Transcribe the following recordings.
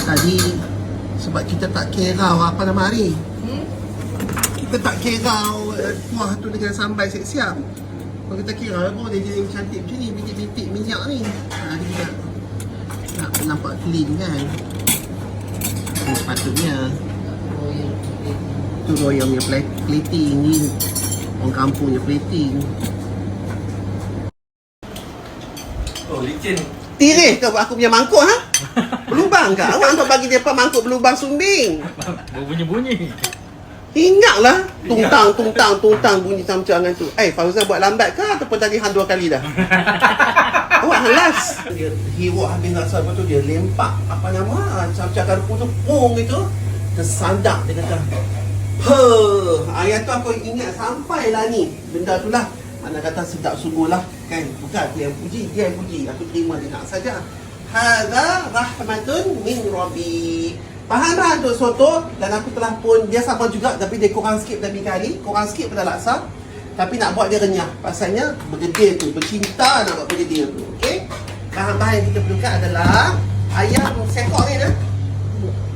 Tadi sebab kita tak kerau apa nama hari, kita tak kerau kuah tu dengan sambal siap-siap. Kalau kita kerau pun dia jadi cantik macam ni, bintik-bintik minyak ni. Dia nak nampak clean kan. Ini sepatutnya tu royal punya plating ni, orang kampung punya plating. Oh, licin. Tirih ke aku punya mangkuk ha? Berlubang ke? Awak nampak bagi dia mangkuk berlubang sumbing. Berbunyi-bunyi. Ingatlah tungtang bunyi macam tu. Fauzan buat lambat ke ataupun tadi hang 2 kali dah? Awak halas. Dia hirup habis nak apa tu, dia lempak apa nama macam garpu tu pung gitu. Tersandak dia kata. Ayat tu aku ingat sampailah ni. Benda tu lah. Mana kata sedap sungguh lah kan. Bukan aku yang puji, dia yang puji. Aku terima dia nak saja. Hadza rahmatun min Rabbi. Faham dah untuk soto. Dan aku telah pun, dia sama juga tapi dia kurang sikit lebih kali. Kurang sikit pada laksa. Tapi nak buat dia renyah. Pasalnya bergedil tu, bercinta nak buat bergedil tu. Okey. Bahan-bahan yang kita perlukan adalah ayam sekok ni dah.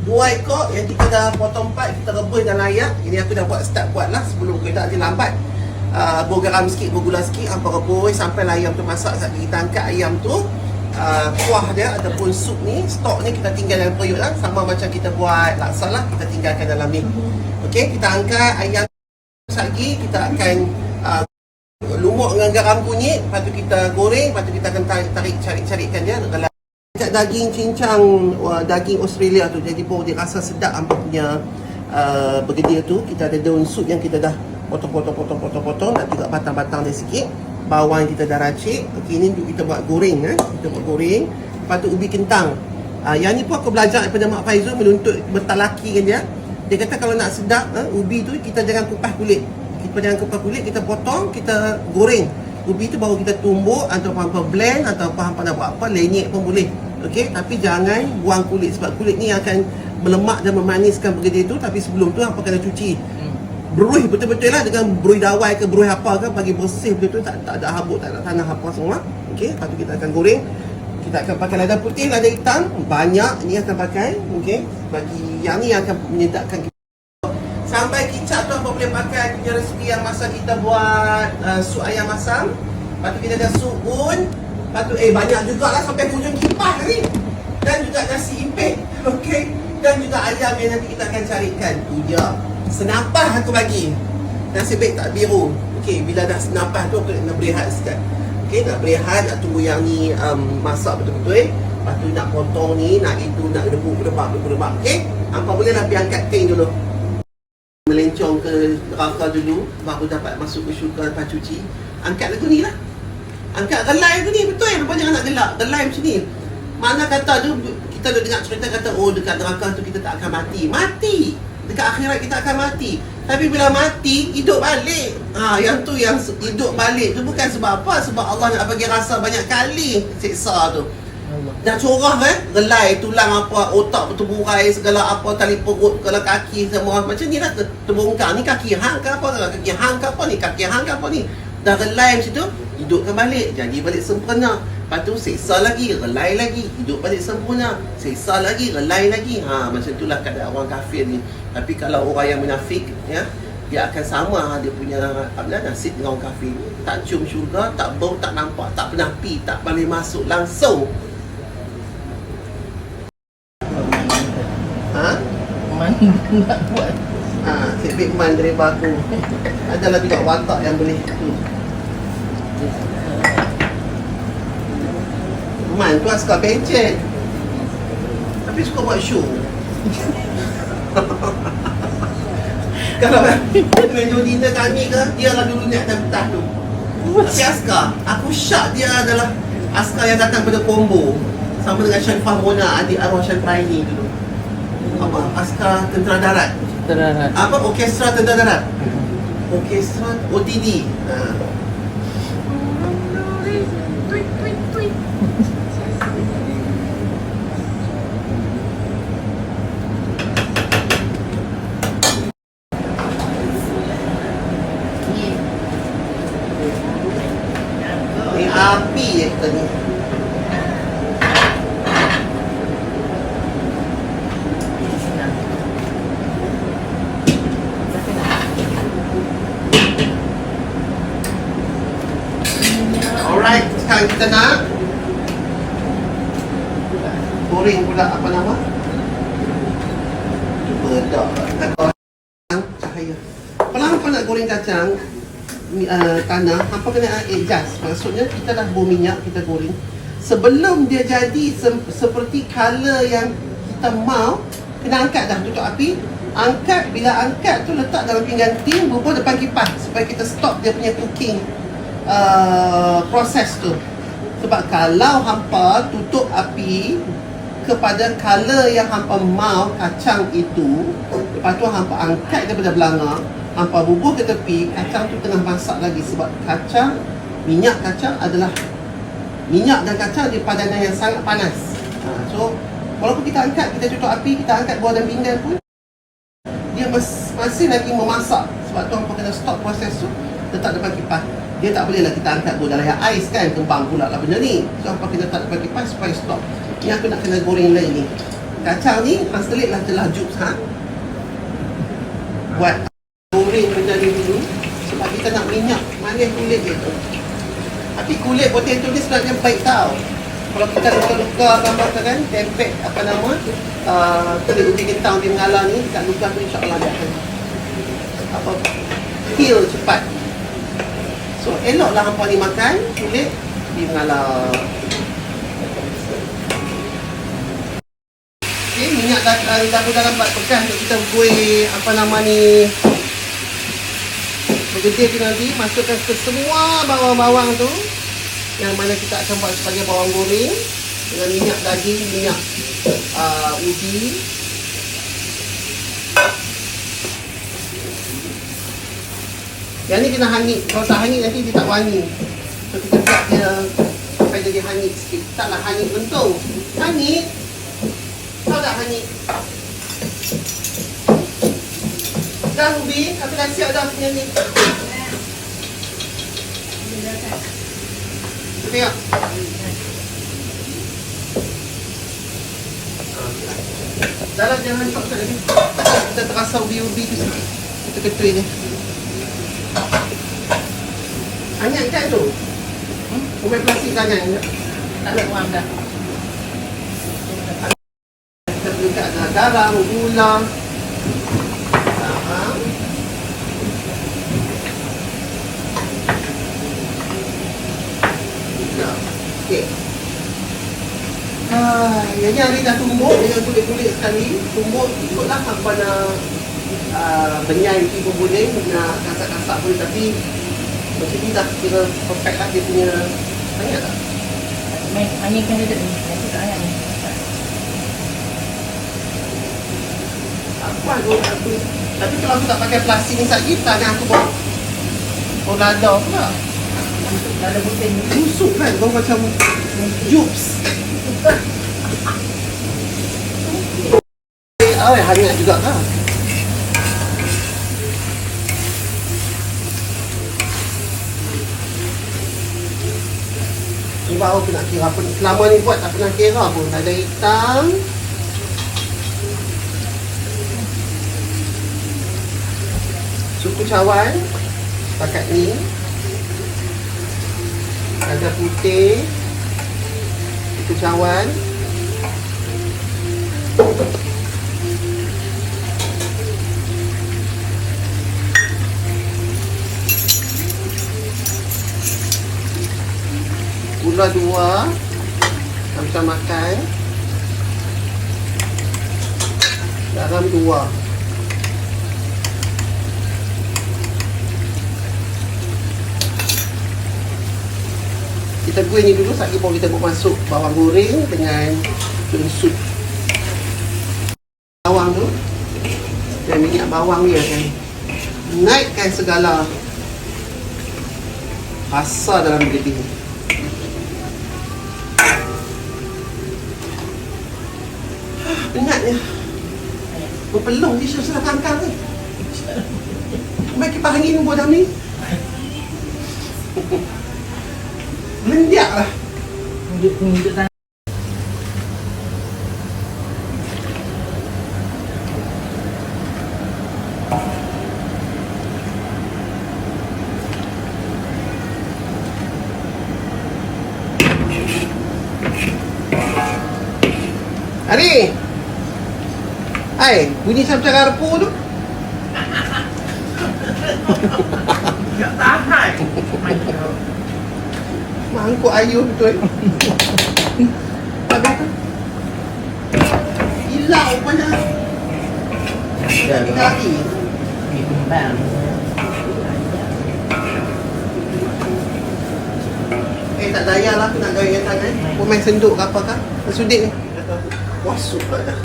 2 ekor yang kita dah potong 4, kita rebus dalam air. Ini aku dah start buat lah sebelum kita nanti lambat. Bergaram sikit, bergula sikit, hampa rebus sampai ayam tu masak. Saat kita angkat ayam tu, kuah dia ataupun sup ni, stok ni kita tinggal dalam periuk lah. Sama macam kita buat laksa lah, kita tinggalkan dalam ni. Okey, kita angkat ayam lagi, kita akan lumuk dengan garam kunyit. Lepas tu kita goreng, lepas tu kita akan cari-carikan dia. Daging cincang, daging Australia tu, jadi pun dia rasa sedap hampa punya bergedil tu. Kita ada daun sup yang kita dah potong, nak juga batang-batang dia sikit. Bawang kita dah racik. Okey, ni untuk kita buat goreng kita buat goreng. Lepas tu ubi kentang. Yang ni pun aku belajar daripada Mak Faizul menuntut bertalaki kan dia. Dia kata kalau nak sedap ubi tu kita jangan kupas kulit. Kita potong, kita goreng. Ubi tu baru kita tumbuk atau hampa blend atau hampa nak buat apa, lenyek pun boleh. Okey, tapi jangan buang kulit sebab kulit ni akan melemak dan memaniskan bergedil tu. Tapi sebelum tu hampa kena cuci. Beruih betul-betul lah dengan beruih dawai ke beruih apa ke, bagi bersih betul-betul, tak ada habuk, tak ada tanah apa semua. Okey, lepas tu kita akan goreng. Kita akan pakai lada putih, lada hitam banyak ni akan pakai. Okey, bagi yang ni akan menyedapkan kita. Sampai kicap tu apa boleh pakai punya resipi yang masa kita buat sup ayam masam. Lepas tu kita ada sup bun. Lepas tu banyak jugalah sampai hujung kipas ni. Dan juga nasi impit. Okey, dan juga ayam yang nanti kita akan carikan. Tu dia. Senapah aku bagi. Nasib baik tak biru. Okey, bila dah senapah tu aku nak berehat sekejap. Okey, nak berehat, nak tunggu yang ni masak betul-betul. Lepas tu nak potong ni, nak itu, nak rebuk-rebak. Okey, apa boleh lah pergi angkat ting dulu. Melencong ke neraka dulu, baru dapat masuk ke syurga lepas cuci. Angkat lagu ni lah. Angkat gelai tu ni, betul rupanya jangan nak gelak. Gelai macam ni. Mana kata tu, kita dah dengar cerita kata, dekat neraka tu kita tak akan mati. Mati! Dekat akhirat kita akan mati. Tapi bila mati, hidup balik. Yang tu yang hidup balik tu bukan sebab apa? Sebab Allah nak bagi rasa banyak kali siksa tu. Dah corah kan? Gelai, tulang apa, otak berteburai, segala apa, tali perut, segala kaki semua. Macam ni lah terbongkar. Ni kaki hang ke apa? Kaki hang ke apa ni? Kaki hang ke apa ni? Dah gelai macam tu, hidupkan balik. Jadi balik sempurna. Lepas tu siksa lagi, relai lagi, hidup balik sempurna. Siksa lagi, relai lagi. Macam itulah keadaan orang kafir ni. Tapi kalau orang yang munafik, ya, dia akan sama dia punya nasib dengan orang kafir. Tak cium syurga, tak bau, tak nampak, tak pernah pi, tak boleh masuk langsung. Man nak buat. Sibik man dari baku. Adalah juga watak yang boleh tu. Man tu askar pencet. Tapi suka buat show. Kalau dengan dinner kami ke, dia lah dulu naik atas tu. Tapi askar, aku syak dia adalah askar yang datang pada combo. Sama dengan Sharifah Mona, adik arwah Sharifah ini dulu. Apa? Askar Tentera Darat. Apa? Orkestra Tentera Darat. Orkestra OTD. Ni api je kita ni. goreng pula apa nama? Cuba dah cahaya. Kalau nak goreng kacang tanah, hampa kena adjust. Maksudnya kita dah bau minyak, kita goreng. Sebelum dia jadi seperti color yang kita mau, kena angkat dah, tutup api. Angkat, bila angkat tu letak dalam pinggan tin, bubur depan kipas supaya kita stop dia punya cooking proses tu. Sebab kalau hampa tutup api kepada color yang hampa mau kacang itu, lepas tu hampa angkat daripada belanga, hampa bubuh ke tepi, kacang tu tengah masak lagi. Sebab kacang, minyak kacang adalah minyak dan kacang di padanan yang sangat panas. So walaupun kita angkat, kita tutup api, kita angkat buah dan pinggan pun, dia masih lagi memasak. Sebab tu hampa kena stop proses tu, letak depan kipas. Dia tak boleh lah kita angkat buah dalam ais kan, kembang pula lah benda ni. So hampa kena letak depan kipas supaya stop. Ni aku nak kena goreng lain ni. Kacang ni selit lah telah jus buat goreng benda ni dulu. Sebab kita nak minyak manis kulit dia tu. Tapi kulit potato ni sebenarnya baik tau. Kalau kita luka-luka gambar kan, tempek apa nama kulit ubi kentang di mengalah ni, kat luka tu insyaAllah dia akan heal cepat. So eloklah hampa ni makan kulit di mengalah. Okay, minyak dah dalam bak bekas untuk kita goreng apa nama ni, bergedil tu nanti. Masukkan ke semua bawang-bawang tu yang mana kita akan buat sebagai bawang goreng dengan minyak daging, minyak ubi. Yang ni kena hangit. Kalau tak hangit nanti dia tak wangi. So kita buat dia sampai jadi hangit sikit. Taklah hangit bentung. Hangit. Tahu tak hangit? Dah ubi, tapi dah siap dah punya ni. Tengok. Dalam jangan sok lagi. Kita terasa ubi-ubi tu sikit. Kita ketui ni. Hangat kan tu? Ubi plastik kan hangat? Tak ada uang dah. Kita berikan garam, gula. Okey. Yang ni hari dah tumbuk dengan kulit-kulit sekali. Tumbuk ikutlah hampa nak benyai tu pun boleh, nak kasak-kasak boleh, tapi macam ni dah kira perfect lah dia punya. Banyak tak? Hanyutkan dia ni. Aku tak hangat ni. Apa aku. Tapi kalau aku tak pakai plastik ni saja, tangan aku bawa lada pula. Lada putih ni. Busuk kan, kau macam jups. Hangat juga lah. Ni baru aku nak kira apa. Selama ni buat tak pernah kira pun. Ada hitam. Suku cawan. Pakat ni. Ada putih. Suku cawan. Gula 2 macam makan. Garam 2. Kita goreng ni dulu, sekali baru kita buat masuk bawang goreng dengan sup. Bawang tu dan minyak bawang ni akan naikkan segala rasa dalam gedi. Ingatnya berpelung di susunan kangkang ni. Baik kipas angin buat dah ni. Mendiak lah. Tunjuk tangan. Ari. Hai, bunyi macam garpu tu. Tak tahan. Mangkuk ayuh betul. Habis tu. Hilang rupanya. Dah kaki. Ni kembang. Tak daya lah aku nak gaya tangan. Aku main senduk ke apa kah? Sudik ni. Wasuk lah dah.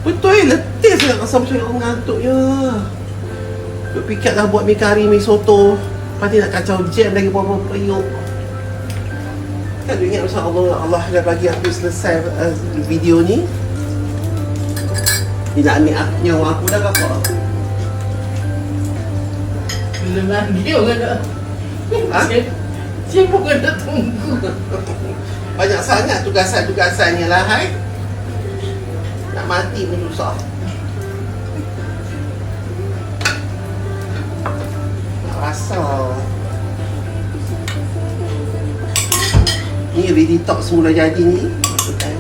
Betul letih saya rasa macam orang ngantuk je. Duk fikir dah buat mi kari, mi soto. Lepas ni nak kacau jam lagi berapa periuk. Kan du ingat masa Allah dah bagi aku selesai video ni. Dia nak ambil nyawa aku dah ke apa? Belum lagi orang dah. Ha? Siapa kena tunggu? Banyak sangat tugasan-tugasannya lah, hai. Nak mati pun susah. Nak rasa. Ni ready talk semula jadi ni. Masukkan.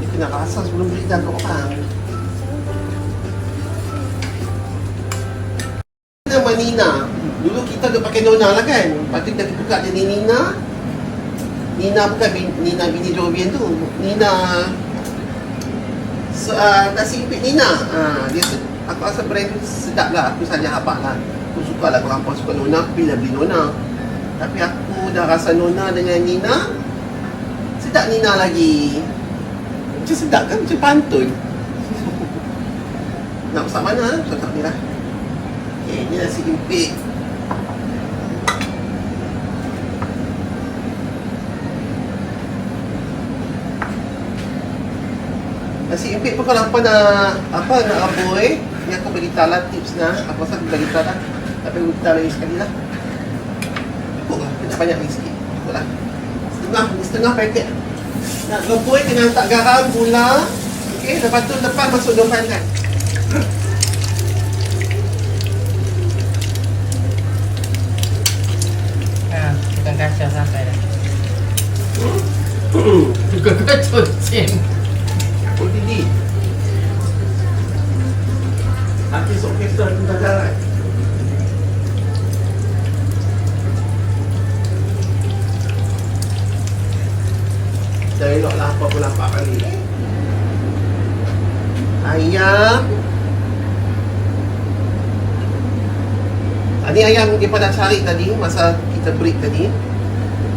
Dia kena rasa sebelum beritahu ke orang. Nama Nina. Dulu kita duk pakai Nona lah kan. Lepas tu kita tukar jadi Nina. Nina bukan Nina bini Jovian tu. Nina nasi impit Nina. Dia aku rasa brand tu sedap lah. Aku saja habak lah. Aku suka lah. Kalau apa suka Nona, aku bila beli Nona. Tapi aku dah rasa Nona dengan Nina, sedap Nina lagi. Macam sedap kan? Macam pantun. Nak masak mana? Masak ni lah. Okay, ni nasi impit. Nasi impit pun kalau apa nak aboi, ni aku bagi tahu lah tips nah. Aku rasa aku bagi tahu lah. Tapi aku tahu lagi sekali lah. Cukup lah, tak banyak lagi sikit. Cukup lah. Setengah paket. Nak aboi kena letak garam, gula. Okay, lepas tu lepas masuk daun pandan. Tukang kacau sampai dah. Tukang kacau Sim. Oh, Didi. Nanti sok kisah kita jalan. Dah elok lah apa pun nampak kali. Ayam. Ni ayam kita dah cari tadi masa kita break tadi.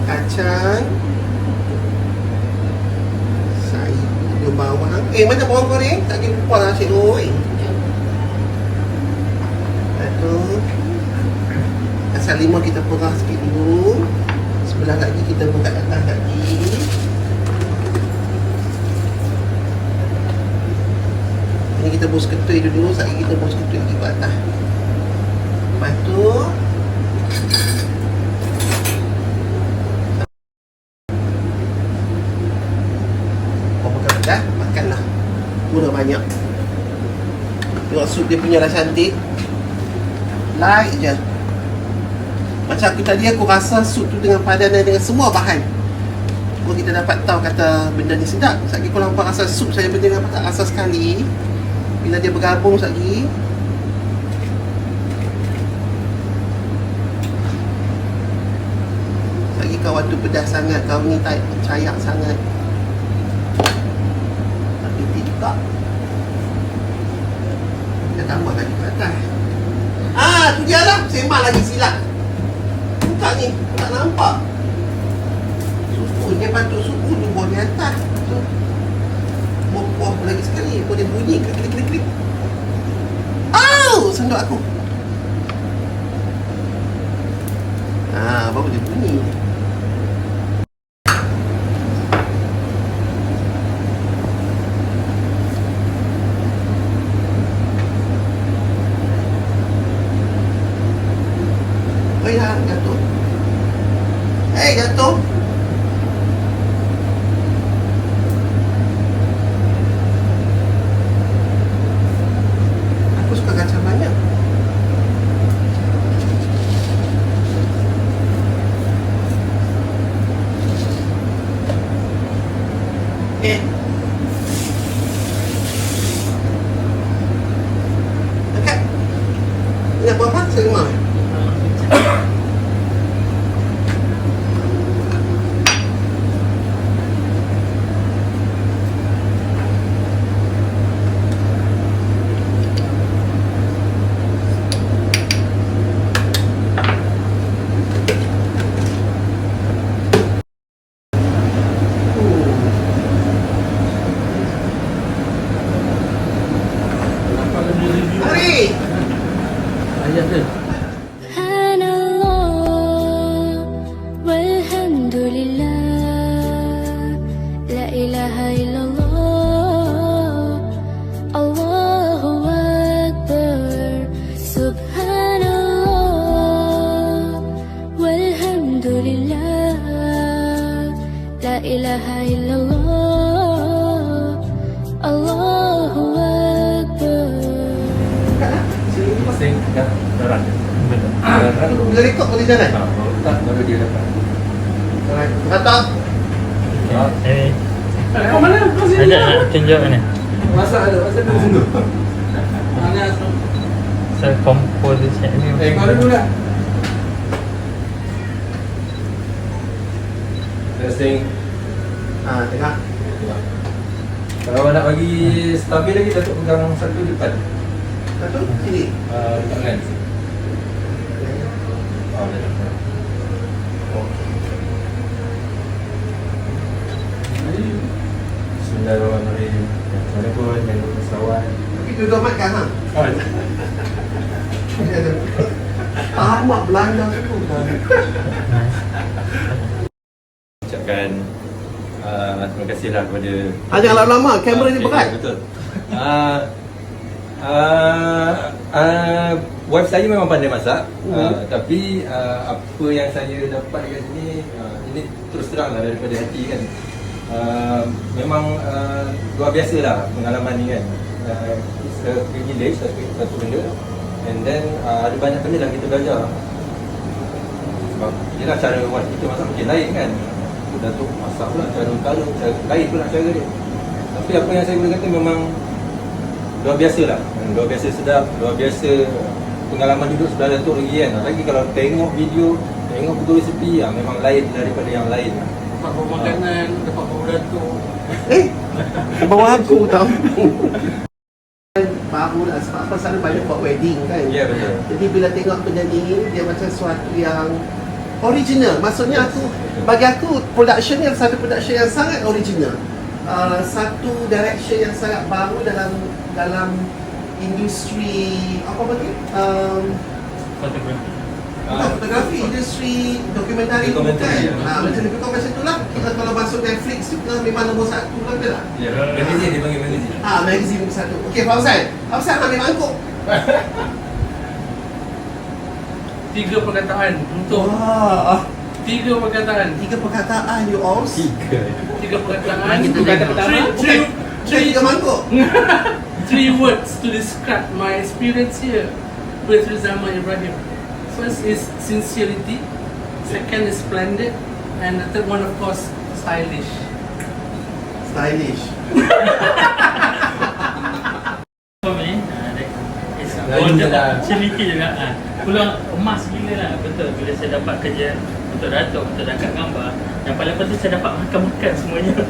Kacang. Sayur bawang. Mana bawang goreng? Tak kira lupa lah Cik Roy. Lepas asal limau kita perah sikit dulu. Sebelah lagi kita buka atas lagi. Ini kita bos ketui dulu. Sekali kita bos ketui lagi ke atas. Lepas tu dah, makanlah. Gula banyak. Tengok sup dia punya dah cantik. Light je. Macam aku tadi aku rasa sup tu dengan padanan dengan semua bahan. Kalau kita dapat tahu kata benda ni sedap. Sekali kalau nampak rasa sup saya benda dengan tak rasa sekali. Bila dia bergabung sekali. Sekali kawan tu pedas sangat. Kau ni tak cayak sangat. Tak. Kita tambah lagi ke atas. Tu dia lah. Sembang lagi silap. Buka ni. Tak nampak. Suku. Dia patut suku tu buah di atas. So, buah lagi sekali. Boleh bunyi. Klik-klik-klik. Sendok aku. Baru dia bunyi. Jatuh. Jatuh. Aku suka kacang banyak. ilaha illallah, Allahu Akbar. Masing dah darat. Darat. Bila rekod boleh jalan? Tak baru dia dapat. Kata. Kau mana? Kau sini. Ajak nak tunjuk ni. Masak ada, masak ada sini. Saya composition ni. Kau dulu lah. Testing. Tengah. Kalau nak bagi stabil lagi, Datuk pegang satu depan. Satu, sini. Tangan. Oh, dah dapat. Bismillahirrahmanirrahim. Assalamualaikum warahmatullahi Tapi duduk makan ha? wabarakatuh. Tamak Belanda tu. Ucapkan terima kasihlah kepada Jangan lama-lama, kamera ni berat. Betul. Wife saya memang pandai masak, tapi apa yang saya dapat kat sini, ini terus terang lah daripada hati kan. Memang luar biasa lah pengalaman ni kan. It's a privilege, satu benda. And then ada banyak benda yang kita belajar. Sebab yelah cara wife kita masak mungkin lain kan. Datuk masak pula cara utara, cara lain pula cara dia. Tapi apa yang saya boleh kata memang luar biasa lah. Luar biasa sedap, luar biasa pengalaman duduk sebelah Datuk lagi kan. Lagi kalau tengok video, tengok betul resepi, memang lain daripada yang lain. Dapat bawa makanan, dapat bawa Datuk. Bawa aku tau. Baru lah, sebab apa sana banyak buat wedding kan. Ya, betul. Jadi bila tengok benda ni, dia macam sesuatu yang original. Maksudnya aku, bagi aku production yang satu production yang sangat original. Satu direction yang sangat baru dalam industri apa bagi? Fotografi. Fotografi, industri dokumentari tu kan. Macam lebih kurang macam tu lah. Kita kalau masuk Netflix tu memang nombor satu lah ke tak? Ya, magazine dia panggil magazine. Magazine nombor satu. Okey, Fauzan. Fauzan ambil mangkuk. 3 perkataan untuk Wah. 3 perkataan. 3 perkataan you all. 3 perkataan. Perkataan pertama. Tiga mangkuk. 3 words to describe my experience here with Rizama Ibrahim. First is sincerity, second is splendid, and the third one of course stylish. Stylish. For me, Lain je lah. Cerita juga. Peluang emas gila lah. Betul. Bila saya dapat kerja untuk Datuk, untuk angkat gambar, yang paling penting saya dapat makan-makan semuanya.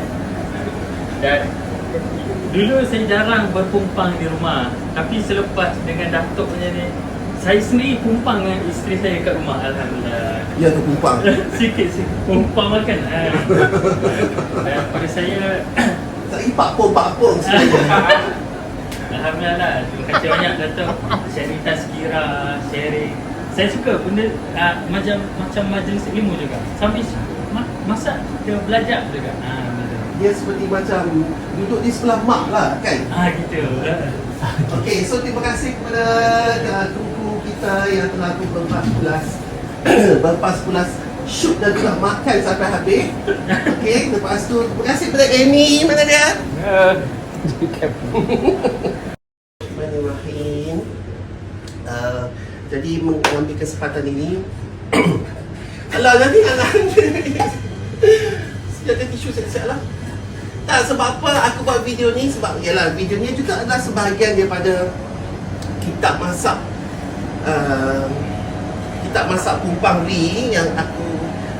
Dan dulu saya jarang berpumpang di rumah. Tapi selepas dengan Datuk punya ni, saya sendiri pumpang dengan isteri saya kat rumah. Alhamdulillah. Ya tu pumpang. Sikit-sikit pumpang makan. Dan pada saya Tak ipak pun sebenarnya. Alhamdulillah lah. Terima kasih banyak Datuk. Cerita sekira, sharing. Saya suka benda macam majlis ilmu juga. Sambil masak dia belajar juga. Dia seperti macam duduk di sebelah mak lah kan. Gitu. Okey, so terima kasih kepada kru kita yang telah berpas-pulas shoot dan juga makan sampai habis. Okey, lepas tu terima kasih kepada Amy. Mana dia? Bismillahirrahmanirrahim. Jadi mengambil kesempatan ini. Alah, nanti anak. Sediakan tisu siap-siap lah. Tak, sebab apa aku buat video ni? Sebab yalah, video ni juga adalah sebahagian daripada kitab masak kitab masak Pumpang Ri yang aku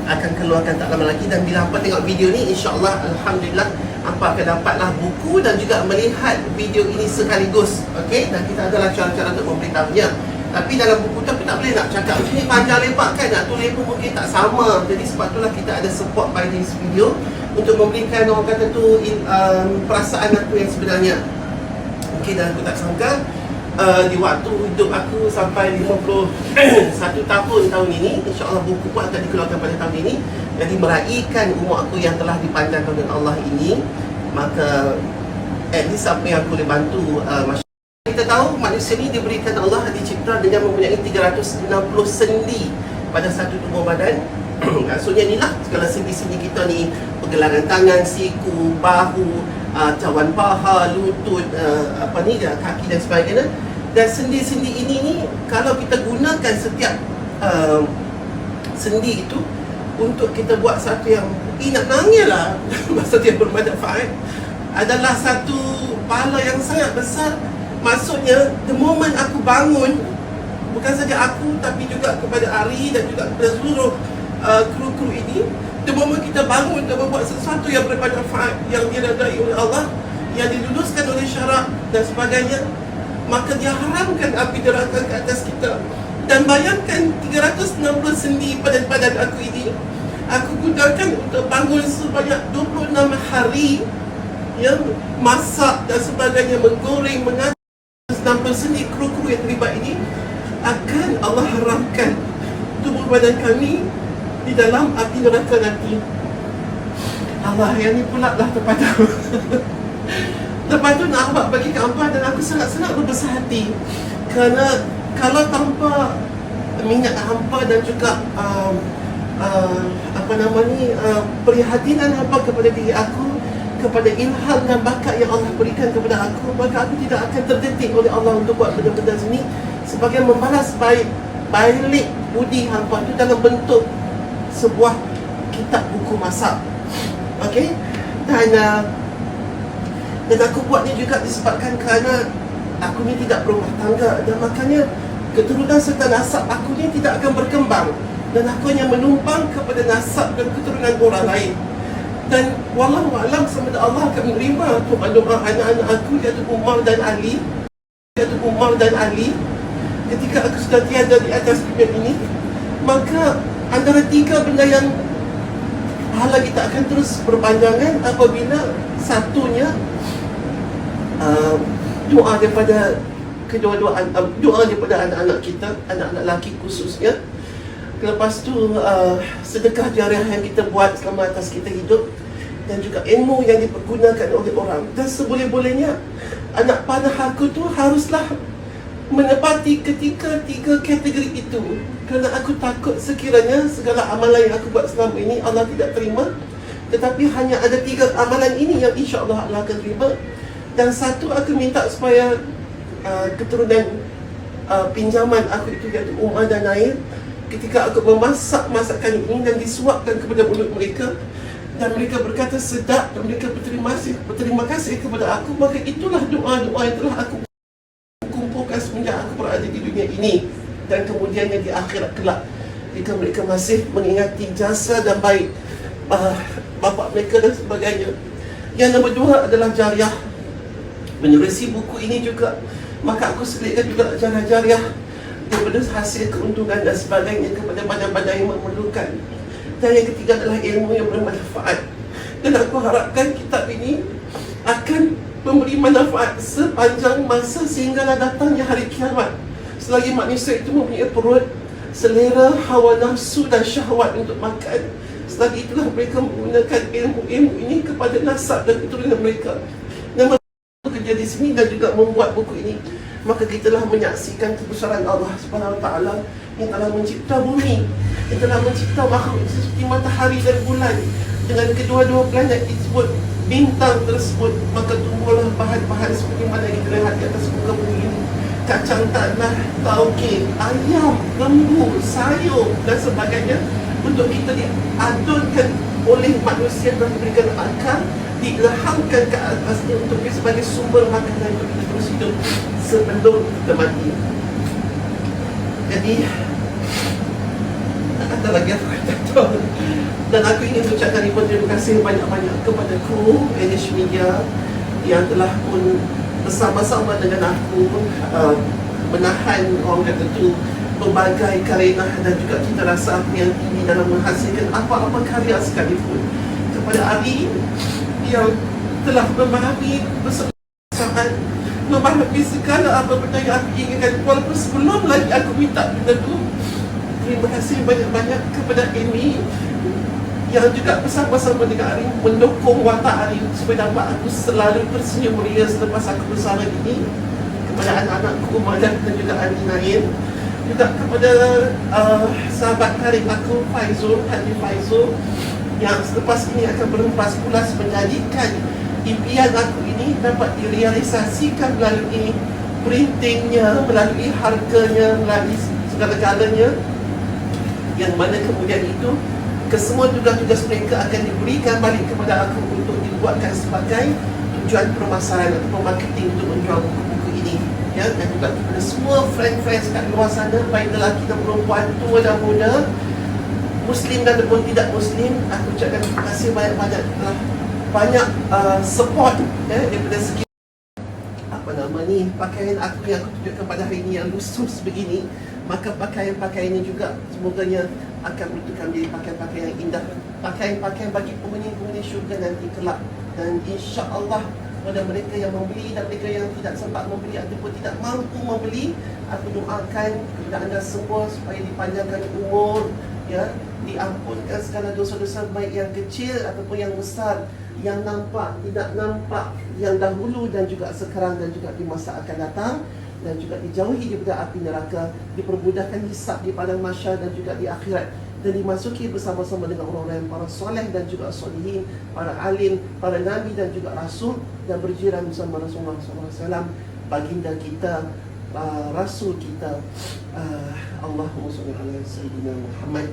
akan keluarkan tak lama lagi. Dan bila hampa tengok video ni, insyaAllah, Alhamdulillah, hampa akan dapatlah buku dan juga melihat video ini sekaligus. Okey, dan kita adalah cara-cara untuk memberitahunya. Tapi dalam buku tu aku tak boleh nak cakap macam ni panjang lebar kan, nak tulis pun mungkin tak sama. Jadi sebab itulah kita ada support by this video untuk memberikan orang kata tu perasaan aku yang sebenarnya. Okey, dan aku tak sangka di waktu hidup aku sampai 51 tahun ini, insyaAllah buku pun akan dikeluarkan pada tahun ini. Jadi meraihkan umur aku yang telah dipandangkan oleh Allah ini, maka at least apa yang aku boleh bantu masyarakat. Kita tahu manusia ni diberikan Allah dicipta dengan mempunyai 360 sendi pada satu tubuh badan. Maksudnya ni lah segala sendi-sendi kita ni, pergelangan tangan, siku, bahu, cawan paha, lutut, kaki dan sebagainya. Dan sendi-sendi ini ni kalau kita gunakan setiap sendi itu untuk kita buat satu yang nak nangis lah masa dia bermanfaat, adalah satu pahala yang sangat besar. Maksudnya the moment aku bangun, bukan saja aku tapi juga kepada Ari dan juga kepada seluruh kru-kru ini, the moment kita bangun dan membuat sesuatu yang bermanfaat, yang diredai oleh Allah, yang diluluskan oleh syarak dan sebagainya, maka dia haramkan api neraka ke atas kita. Dan bayangkan 360 sendi badan aku ini aku gunakan untuk bangun sebanyak 26 hari, yang masak dan sebagainya, menggoreng, mengatur 60 sendi kru-kru yang terlibat ini, akan Allah haramkan tubuh badan kami di dalam api neraka nanti. Allah, yang ni pula lah terpada lepas tu nak awak bagi gambar, dan aku sangat-sangat berbesar hati kerana kalau tanpa minat hampa dan juga perhatian hampa kepada diri aku, kepada ilham dan bakat yang Allah berikan kepada aku, maka aku tidak akan terdetik oleh Allah untuk buat benda-benda sini sebagai membalas balik budi hampa itu dalam bentuk sebuah kitab buku masak. Okey? Dan aku buat ni juga disebabkan kerana aku ni tidak berumah tangga, dan makanya keturunan serta nasab aku ni tidak akan berkembang, dan aku hanya menumpang kepada nasab dan keturunan orang lain. Dan wallahu a'lam sama ada Allah akan menerima doa anak-anak aku, iaitu Umar dan Ali, ketika aku sudah tiada di atas dunia ini. Maka antara tiga benda yang pahala kita akan terus berpanjangan apabila satunya doa daripada doa daripada anak-anak kita, anak-anak lelaki khususnya. Lepas tu sedekah jariah yang kita buat selama atas kita hidup, dan juga ilmu yang dipergunakan oleh orang. Dan seboleh-bolehnya anak panah aku tu haruslah menepati ketika tiga kategori itu, kerana aku takut sekiranya segala amalan yang aku buat selama ini Allah tidak terima, tetapi hanya ada tiga amalan ini yang insya-Allah Allah akan terima. Dan satu, aku minta supaya keturunan pinjaman aku itu, iaitu Umar dan Nail, ketika aku memasak masakan ini dan disuapkan kepada mulut mereka, dan mereka berkata sedap, dan mereka berterima kasih kepada aku, maka itulah doa-doa yang telah aku kumpulkan semenjak aku berada di dunia ini. Dan kemudiannya di akhirat kelak, jika mereka masih mengingati jasa dan baik bapa mereka dan sebagainya. Yang nombor dua adalah jariah. Menerusi buku ini juga, maka aku selitkan juga jariah daripada hasil keuntungan dan sebagainya kepada badan-badan yang memerlukan. Dan yang ketiga adalah ilmu yang bermanfaat. Dan aku harapkan kitab ini akan memberi manfaat sepanjang masa sehinggalah datangnya hari kiamat. Selagi manusia itu mempunyai perut, selera, hawa nafsu dan syahwat untuk makan, selagi itulah mereka menggunakan ilmu-ilmu ini kepada nasab dan keturunan mereka. Dan kerja di sini dan juga membuat buku ini, maka kita telah menyaksikan kebesaran Allah Subhanahu Wa Taala yang telah mencipta bumi, yang telah mencipta makhluk seperti matahari dan bulan dengan kedua-dua planet tersebut, bintang tersebut. Maka tumbuhlah bahan-bahan seperti mana kita lihat di atas muka bumi ini: kacang tanah, tauge, ayam, lembu, sayur dan sebagainya, untuk kita diadunkan oleh manusia dan diberikan akal, diilhamkan ke atasnya untuk sebagai sumber makanan untuk kita terus hidup sebelum kita mati. Jadi ada lagi apa kata. Dan aku ingin ucapkan terima kasih banyak-banyak kepada kru NH Media yang telah pun bersama-sama dengan aku menahan, orang kata tu, berbagai karenah dan juga cita rasa aku yang tinggi dalam menghasilkan apa-apa karya sekalipun. Kepada Ari yang telah memahami bersama-sama, memahami segala apa benda yang aku inginkan walaupun sebelum lagi aku minta benda tu. Terima kasih banyak-banyak kepada Amy yang juga bersama-sama dengan Ari mendukung watak Ari supaya dapat aku selalu tersenyum ria selepas aku bersama ini. Kepada anak-anakku Madan dan juga Ari Naim, juga kepada sahabat karib aku Faizul, Haji Faizul, yang selepas ini akan berhempas pulas menjadikan impian aku ini dapat direalisasikan melalui printingnya, melalui harganya, melalui segala-galanya, yang mana kemudian itu kesemua tugas-tugas mereka akan diberikan balik kepada aku untuk dibuatkan sebagai tujuan permasalahan atau marketing untuk menjual buku-buku ini, ya. Dan juga kepada semua friend-friends kat luar sana, baik lelaki dan perempuan, tua dan muda, Muslim dan pun tidak Muslim, aku ucapkan terima kasih banyak-banyak telah banyak support, ya, daripada segi pakaian aku yang aku tunjukkan pada hari ini yang lusuh sebegini. Maka pakaian-pakaian ini juga semoganya akan bentukkan menjadi pakaian-pakaian yang indah, pakaian-pakaian bagi penghuni-penghuni syurga nanti kelak. Dan insya-Allah pada mereka yang membeli dan mereka yang tidak sempat membeli ataupun tidak mampu membeli, aku doakan kepada anda semua supaya dipanjangkan umur, ya, diampunkan segala dosa-dosa baik yang kecil ataupun yang besar, yang nampak, tidak nampak, yang dahulu dan juga sekarang dan juga di masa akan datang, dan juga dijauhi daripada api neraka, dipermudahkan hisab di padang mahsyar dan juga di akhirat, dan dimasuki bersama-sama dengan orang-orang yang para soleh dan juga solihin, para alim, para nabi dan juga rasul, dan berjiran bersama Rasulullah SAW, baginda kita, rasul kita, Allahumma shalli ala sayyidina Muhammad.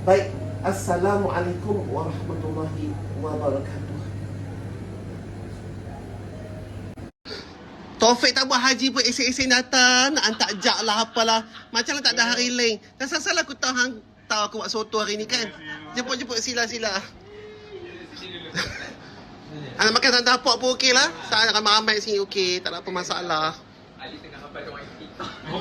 Baik, assalamualaikum warahmatullahi wabarakatuh. Taufik tak buat haji pun esok-esok datang, nak hantar jak lah apalah. Macam lah tak ada hari lain. Dan salah aku tahu hang tahu aku buat soto hari ni kan. Jemput-jemput sila-sila. Anak makan santai pok pun okey lah. Saya ramai-ramai sini okey, tak ada apa masalah. Ali tengah hafal doa istiqamah.